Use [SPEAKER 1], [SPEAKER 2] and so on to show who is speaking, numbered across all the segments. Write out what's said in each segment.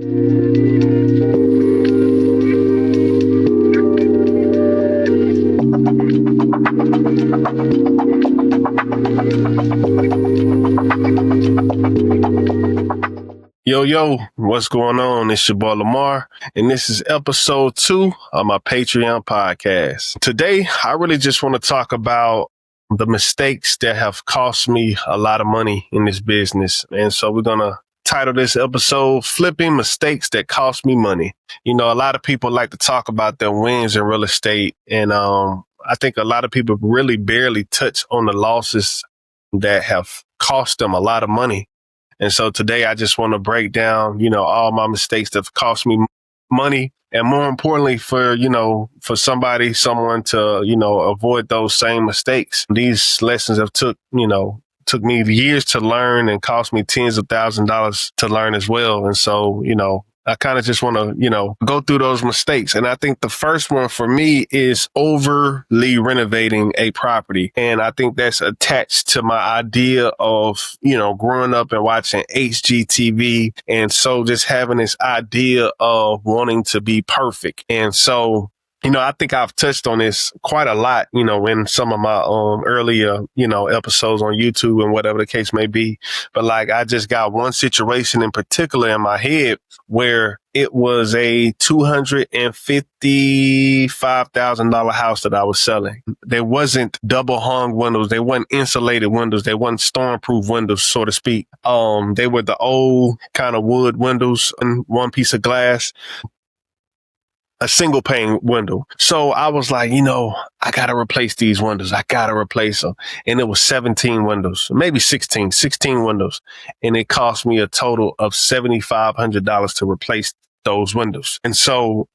[SPEAKER 1] Yo, what's going on? It's your boy Lamar, and this is episode 2 of my Patreon podcast. Today, I really just want to talk about the mistakes that have cost me a lot of money in this business. And so we're going to title this episode, Flipping Mistakes That Cost Me Money. You know, a lot of people like to talk about their wins in real estate, and I think a lot of people really barely touch on the losses that have cost them a lot of money. And so today I just want to break down, all my mistakes that have cost me money. And more importantly, for someone to, avoid those same mistakes. These lessons have took me years to learn and cost me tens of thousands of dollars to learn as well. And so, I kind of just want to, go through those mistakes. And I think the first one for me is overly renovating a property. And I think that's attached to my idea of, growing up and watching HGTV. And so just having this idea of wanting to be perfect. And so, I think I've touched on this quite a lot, in some of my earlier, episodes on YouTube and whatever the case may be. But like, I just got one situation in particular in my head where it was a $255,000 house that I was selling. There wasn't double hung windows. They weren't insulated windows. They weren't stormproof windows, so to speak. They were the old kind of wood windows and one piece of glass. A single pane window. So I was like, I got to replace these windows. I got to replace them. And it was 17 windows, maybe 16 windows. And it cost me a total of $7,500 to replace those windows. And so,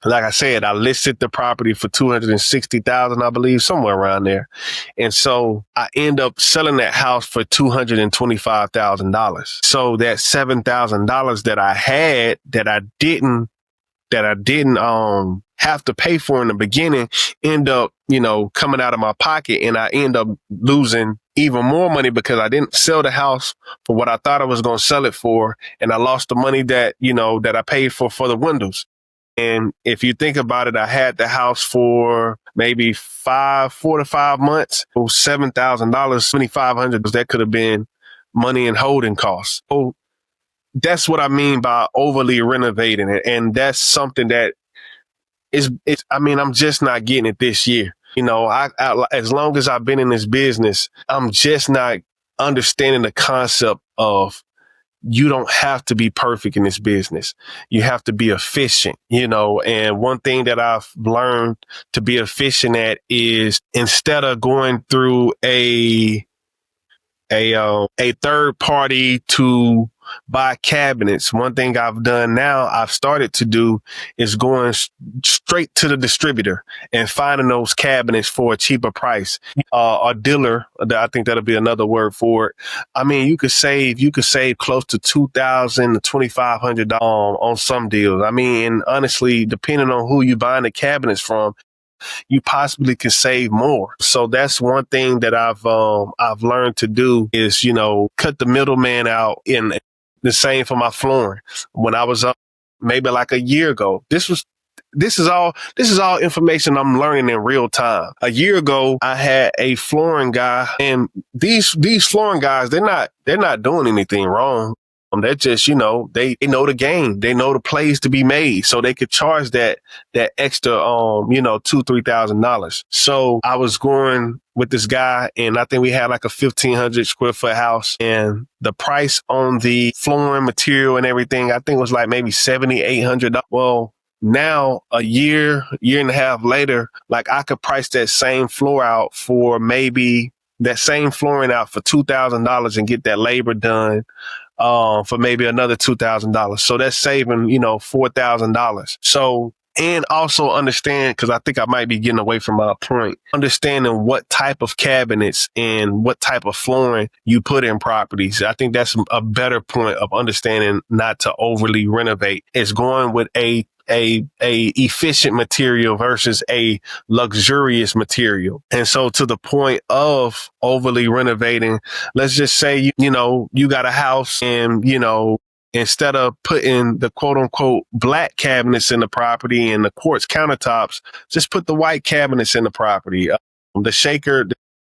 [SPEAKER 1] like I said, I listed the property for $260,000, I believe, somewhere around there. And so I end up selling that house for $225,000. So that $7,000 that I had that I didn't have to pay for in the beginning end up, coming out of my pocket, and I end up losing even more money because I didn't sell the house for what I thought I was going to sell it for. And I lost the money that, that I paid for the windows. And if you think about it, I had the house for maybe 4 to 5 months. It was $7,000, $2,500. That could have been money in holding costs. So that's what I mean by overly renovating it. And that's something that I'm just not getting it this year. I as long as I've been in this business, I'm just not understanding the concept of you don't have to be perfect in this business. You have to be efficient, and one thing that I've learned to be efficient at is instead of going through a third party to buy cabinets. One thing I've done now, I've started to do is going straight to the distributor and finding those cabinets for a cheaper price. A dealer, I think that'll be another word for it. I mean, you could save close to $2,000 to $2,500 on some deals. I mean, and honestly, depending on who you're buying the cabinets from, you possibly can save more. So that's one thing that I've learned to do is, cut the middleman out. In the same for my flooring. When I was up maybe like a year ago, this is all information I'm learning in real time. A year ago, I had a flooring guy, and these flooring guys, they're not doing anything wrong. They're just, they know the game. They know the plays to be made. So they could charge that extra, $2,000-$3,000. So I was going with this guy, and I think we had like a 1,500 square foot house, and the price on the flooring material and everything, I think was like maybe $7,800. Well, now a year and a half later, like I could price that same floor out for maybe that same flooring out for $2,000 and get that labor done for maybe another $2,000. So that's saving, $4,000. So, and also understand, because I think I might be getting away from my point, understanding what type of cabinets and what type of flooring you put in properties. I think that's a better point of understanding not to overly renovate. It's going with a efficient material versus a luxurious material. And so to the point of overly renovating, let's just say, you got a house and, instead of putting the quote unquote black cabinets in the property and the quartz countertops, just put the white cabinets in the property. The shaker,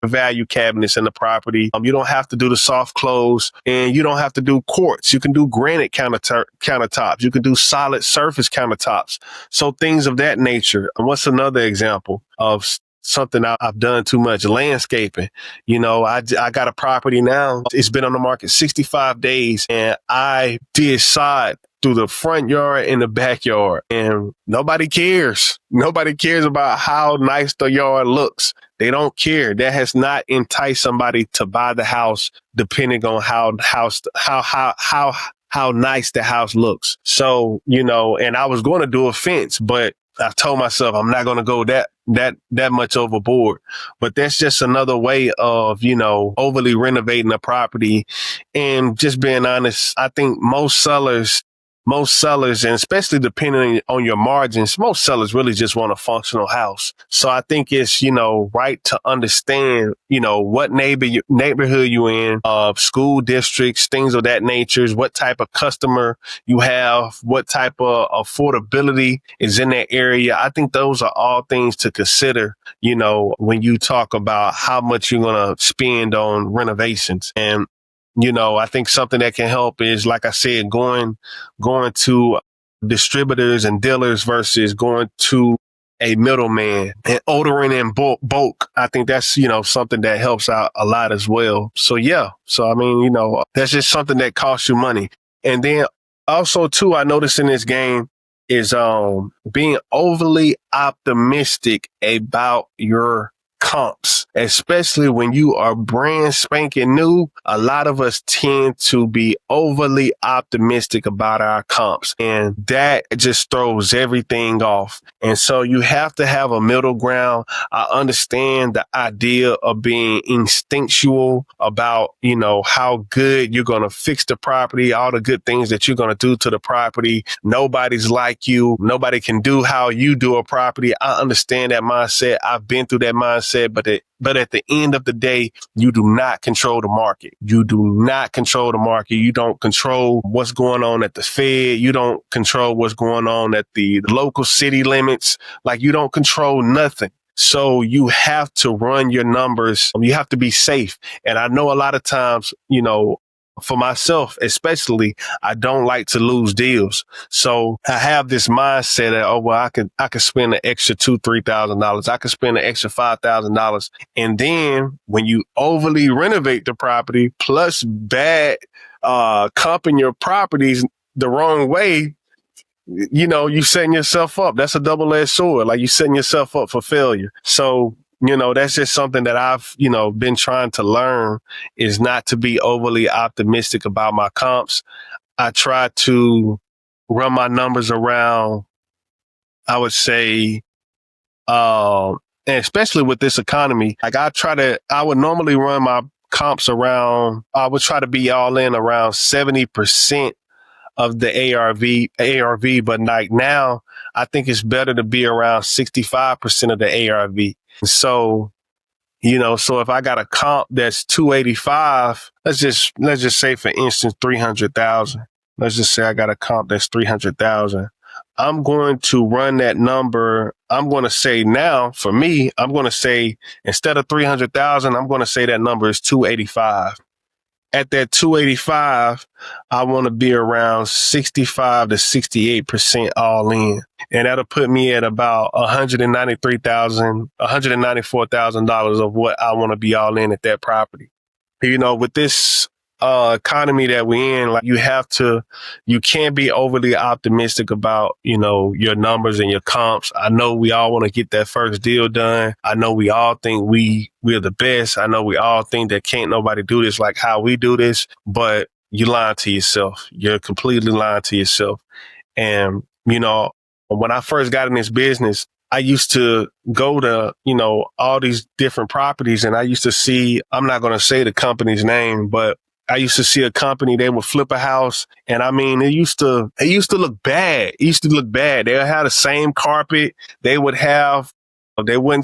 [SPEAKER 1] value cabinets in the property. You don't have to do the soft close, and you don't have to do quartz. You can do granite countertops. You can do solid surface countertops. So things of that nature. And what's another example of something I've done too much? Landscaping. I got a property now. It's been on the market 65 days, and I did sod through the front yard and the backyard, and nobody cares. Nobody cares about how nice the yard looks. They don't care. That has not enticed somebody to buy the house, depending on how nice the house looks. So, and I was going to do a fence, but I told myself I'm not going to go that much overboard. But that's just another way of, overly renovating a property. And just being honest, I think most sellers, and especially depending on your margins, most sellers really just want a functional house. So I think it's, right to understand, what neighborhood you in, school districts, things of that nature, what type of customer you have, what type of affordability is in that area. I think those are all things to consider, when you talk about how much you're going to spend on renovations. And I think something that can help is, like I said, going to distributors and dealers versus going to a middleman, and ordering in bulk. I think that's, something that helps out a lot as well. So, yeah. So, I mean, that's just something that costs you money. And then also, too, I noticed in this game is being overly optimistic about your comps, especially when you are brand spanking new. A lot of us tend to be overly optimistic about our comps, and that just throws everything off. And so you have to have a middle ground. I understand the idea of being instinctual about, how good you're going to fix the property, all the good things that you're going to do to the property. Nobody's like you. Nobody can do how you do a property. I understand that mindset. I've been through that mindset. But at the end of the day, you do not control the market. You do not control the market. You don't control what's going on at the Fed. You don't control what's going on at the local city limits. Like, you don't control nothing. So you have to run your numbers. You have to be safe. And I know a lot of times, for myself, especially, I don't like to lose deals. So I have this mindset that, I could spend an extra $2,000-$3,000. I could spend an extra $5,000. And then when you overly renovate the property, plus bad comping your properties the wrong way, you setting yourself up. That's a double-edged sword. Like, you setting yourself up for failure. So, that's just something that I've, been trying to learn, is not to be overly optimistic about my comps. I try to run my numbers around, I would say, and especially with this economy, like, I would normally run my comps around, I would try to be all in around 70% of the ARV, but like now, I think it's better to be around 65% of the ARV. So, so if I got a comp that's 285, let's just say, for instance, 300,000. Let's just say I got a comp that's 300,000. I'm going to run that number. I'm going to say now, for me, I'm going to say, instead of 300,000, I'm going to say that number is 285. At that 285, I want to be around 65 to 68% all in. And that'll put me at about $194,000 of what I want to be all in at that property. With this economy that we're in, like, you can't be overly optimistic about, your numbers and your comps. I know we all want to get that first deal done. I know we all think we're the best. I know we all think that can't nobody do this like how we do this, but you're lying to yourself. You're completely lying to yourself. And, when I first got in this business, I used to go to, all these different properties, and I used to see, I'm not going to say the company's name, but I used to see a company, they would flip a house, and I mean, it used to look bad. It used to look bad. They would have the same carpet. They wouldn't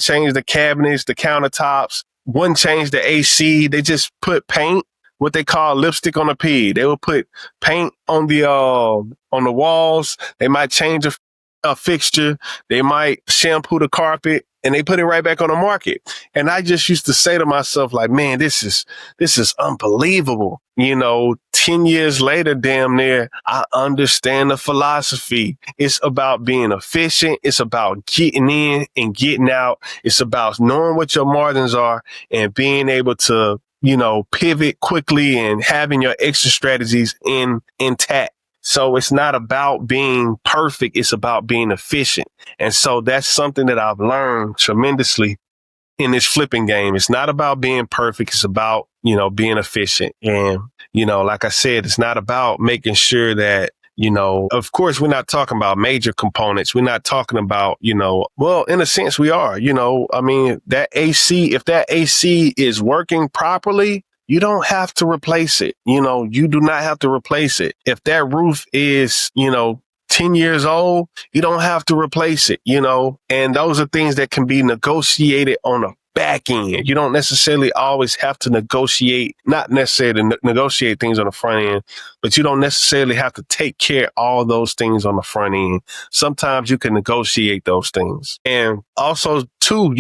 [SPEAKER 1] change the cabinets, the countertops, wouldn't change the AC. They just put paint what they call lipstick on a pig. They will put paint on the walls. They might change a fixture. They might shampoo the carpet, and they put it right back on the market. And I just used to say to myself, like, man, this is unbelievable. 10 years later, damn near, I understand the philosophy. It's about being efficient. It's about getting in and getting out. It's about knowing what your margins are and being able to, pivot quickly and having your exit strategies intact. So it's not about being perfect. It's about being efficient. And so that's something that I've learned tremendously in this flipping game. It's not about being perfect. It's about, being efficient. And, like I said, it's not about making sure that, of course, we're not talking about major components. We're not talking about, well, in a sense we are, that AC, if that AC is working properly, you don't have to replace it. You do not have to replace it. If that roof is, 10 years old, you don't have to replace it, and those are things that can be negotiated on a back end. You don't necessarily always have to not necessarily negotiate things on the front end, but you don't necessarily have to take care of all those things on the front end. Sometimes you can negotiate those things. And also too,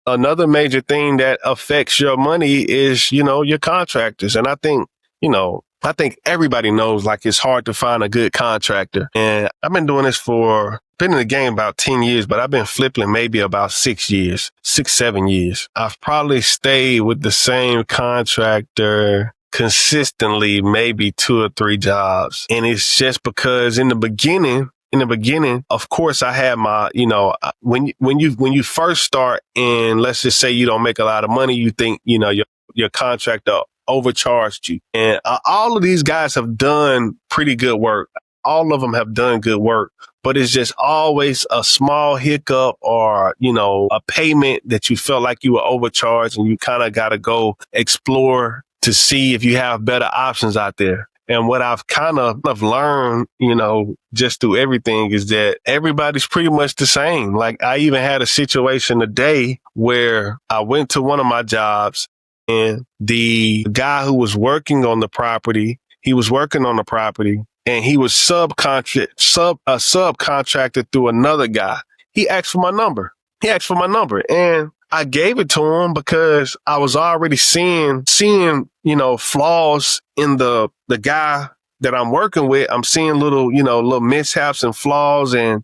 [SPEAKER 1] another major thing that affects your money is, your contractors. And I think everybody knows, like, it's hard to find a good contractor. And I've been doing this been in the game about 10 years, but I've been flipping maybe about 7 years. I've probably stayed with the same contractor consistently, maybe 2 or 3 jobs. And it's just because in the beginning, of course, I had my, when you first start and let's just say you don't make a lot of money, you think, your contractor overcharged you. And all of these guys have done pretty good work. All of them have done good work, but it's just always a small hiccup or, a payment that you felt like you were overcharged, and you kind of got to go explore to see if you have better options out there. And what I've kind of learned, just through everything is that everybody's pretty much the same. Like, I even had a situation today where I went to one of my jobs, and the guy who was working on the property, and he was subcontracted through another guy. He asked for my number. And I gave it to him because I was already seeing, flaws in the guy that I'm working with. I'm seeing little mishaps and flaws, and,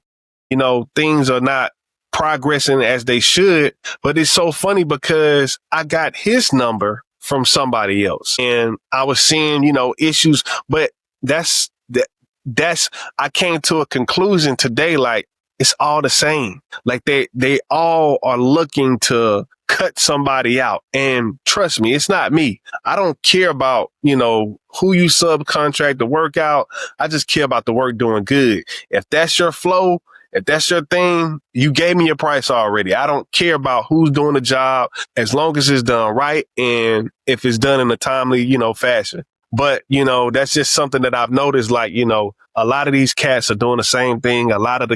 [SPEAKER 1] things are not progressing as they should. But it's so funny because I got his number from somebody else, and I was seeing, issues, but I came to a conclusion today, like, it's all the same. Like, they all are looking to cut somebody out. And trust me, it's not me. I don't care about, who you subcontract the work out. I just care about the work doing good. If that's your flow, if that's your thing, you gave me your price already. I don't care about who's doing the job, as long as it's done right and if it's done in a timely, fashion. But, that's just something that I've noticed, like, a lot of these cats are doing the same thing. A lot of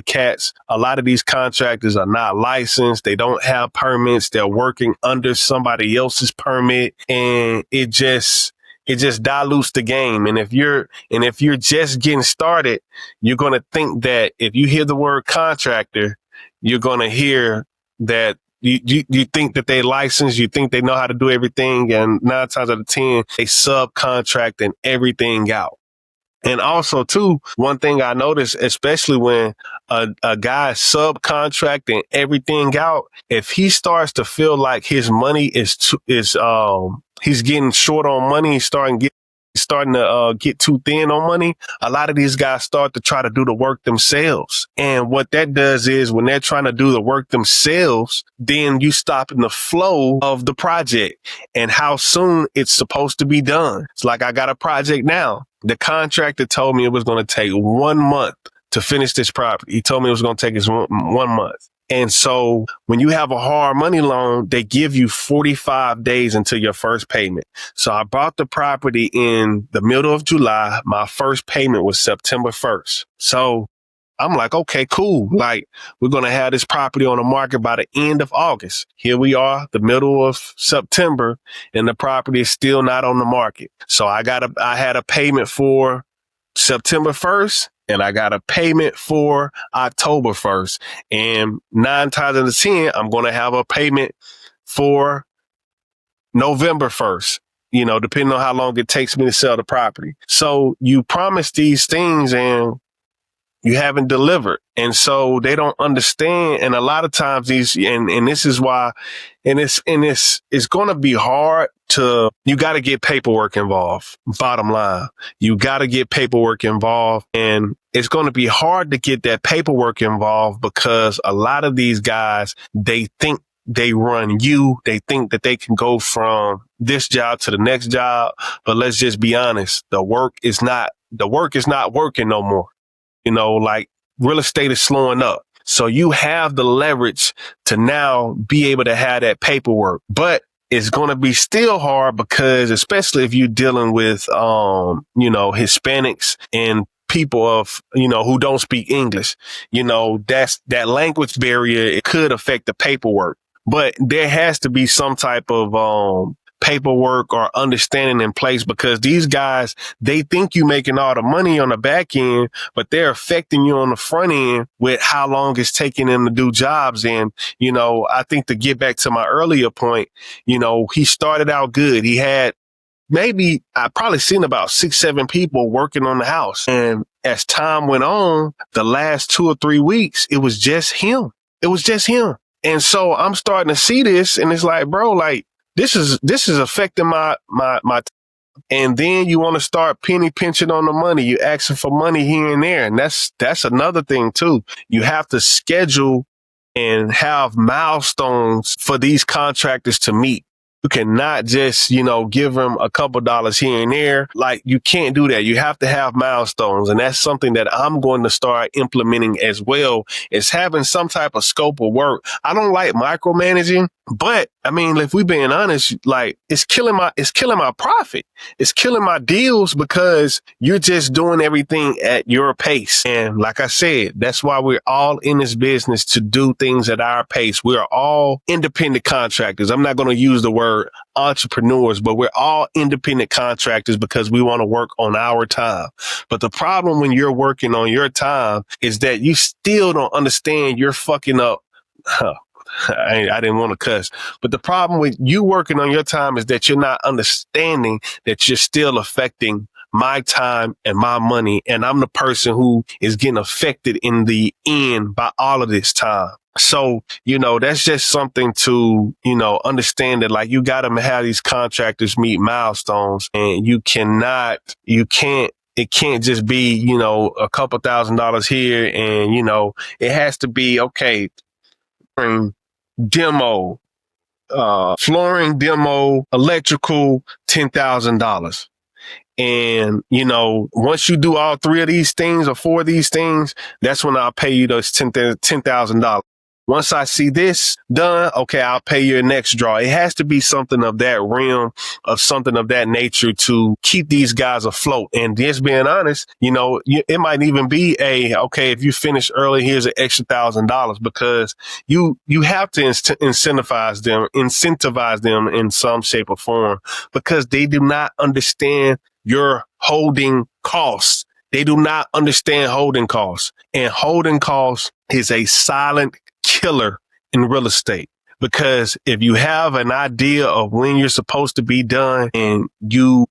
[SPEAKER 1] these contractors are not licensed. They don't have permits. They're working under somebody else's permit, and it just dilutes the game. And if you're just getting started, you're going to think that if you hear the word contractor, you're going to hear that you think that they licensed, you think they know how to do everything. And 9 times out of 10, they subcontracting everything out. And also, too, one thing I noticed, especially when a guy is subcontracting everything out, if he starts to feel like his money he's getting short on money, he's starting to get too thin on money, a lot of these guys start to try to do the work themselves. And what that does is, when they're trying to do the work themselves, then you stop in the flow of the project and how soon it's supposed to be done. It's like, I got a project now. The contractor told me it was going to take 1 month to finish this property. He told me it was going to take us 1 month. And so when you have a hard money loan, they give you 45 days until your first payment. So I bought the property in the middle of July. My first payment was September 1st. So I'm like, okay, cool. Like, we're going to have this property on the market by the end of August. Here we are, the middle of September, and the property is still not on the market. So I had a payment for September 1st, and I got a payment for October 1st. And 9 times out of 10, I'm going to have a payment for November 1st, depending on how long it takes me to sell the property. So you promise these things and you haven't delivered. And so they don't understand. And a lot of times and this is why, it's going to be hard you got to get paperwork involved. Bottom line, you got to get paperwork involved, and it's going to be hard to get that paperwork involved because a lot of these guys, they think they run you. They think that they can go from this job to the next job. But let's just be honest. The work is not working no more. Like real estate is slowing up. So you have the leverage to now be able to have that paperwork, but it's going to be still hard because especially if you're dealing with, Hispanics and people of, who don't speak English, that's that language barrier. It could affect the paperwork, but there has to be some type of, paperwork or understanding in place because these guys, they think you making all the money on the back end, but they're affecting you on the front end with how long it's taking them to do jobs. And, I think to get back to my earlier point, he started out good. He had I probably seen about 6, 7 people working on the house. And as time went on, the last 2 or 3 weeks, it was just him. And so I'm starting to see this and it's like, bro, like, this is affecting my and then you want to start penny pinching on the money. You asking for money here and there. And that's another thing too. You have to schedule and have milestones for these contractors to meet. You cannot just, give them a couple dollars here and there. Like you can't do that. You have to have milestones. And that's something that I'm going to start implementing as well, is having some type of scope of work. I don't like micromanaging, but I mean, if we're being honest, like it's killing my profit. It's killing my deals because you're just doing everything at your pace. And like I said, that's why we're all in this business, to do things at our pace. We are all independent contractors. I'm not going to use the word entrepreneurs, but we're all independent contractors because we want to work on our time. But the problem when you're working on your time is that you still don't understand you're fucking up. I didn't want to cuss, but the problem with you working on your time is that you're not understanding that you're still affecting my time and my money. And I'm the person who is getting affected in the end by all of this time. So, that's just something to, understand that like you got to have these contractors meet milestones, and it can't just be, a couple $1,000s here. And, it has to be, okay, demo, flooring demo, electrical, $10,000. And, once you do all 3 of these things or 4 of these things, that's when I'll pay you those $10,000. Once I see this done, okay, I'll pay your next draw. It has to be something of that realm, of something of that nature to keep these guys afloat. And just being honest, it might even be okay, if you finish early, here's an extra $1,000, because you have to incentivize them in some shape or form, because they do not understand your holding costs. They do not understand holding costs, and holding costs is a silent killer in real estate. Because if you have an idea of when you're supposed to be done and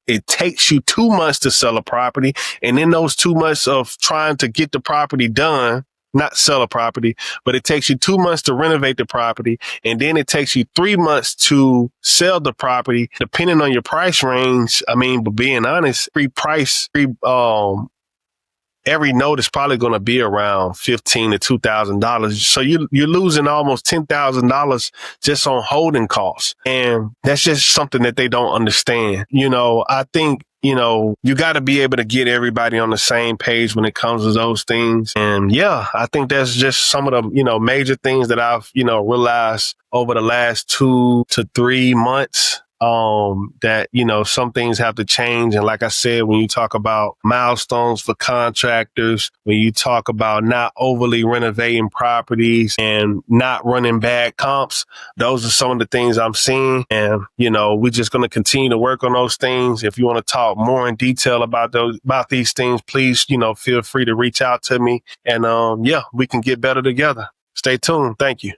[SPEAKER 1] it takes you 2 months to sell a property, and in those 2 months of trying to get the property done, not sell a property, but it takes you 2 months to renovate the property, and then it takes you 3 months to sell the property, depending on your price range. I mean, but being honest, every note is probably going to be around $1,500 to $2,000. So you're losing almost $10,000 just on holding costs. And that's just something that they don't understand. I think, you got to be able to get everybody on the same page when it comes to those things. And yeah, I think that's just some of the, major things that I've, realized over the last 2 to 3 months. that, you know, some things have to change. And like I said, when you talk about milestones for contractors, when you talk about not overly renovating properties and not running bad comps, those are some of the things I'm seeing. And, you know, we're just going to continue to work on those things. If you want to talk more in detail about these things, please, you know, feel free to reach out to me. And, yeah, we can get better together. Stay tuned. Thank you.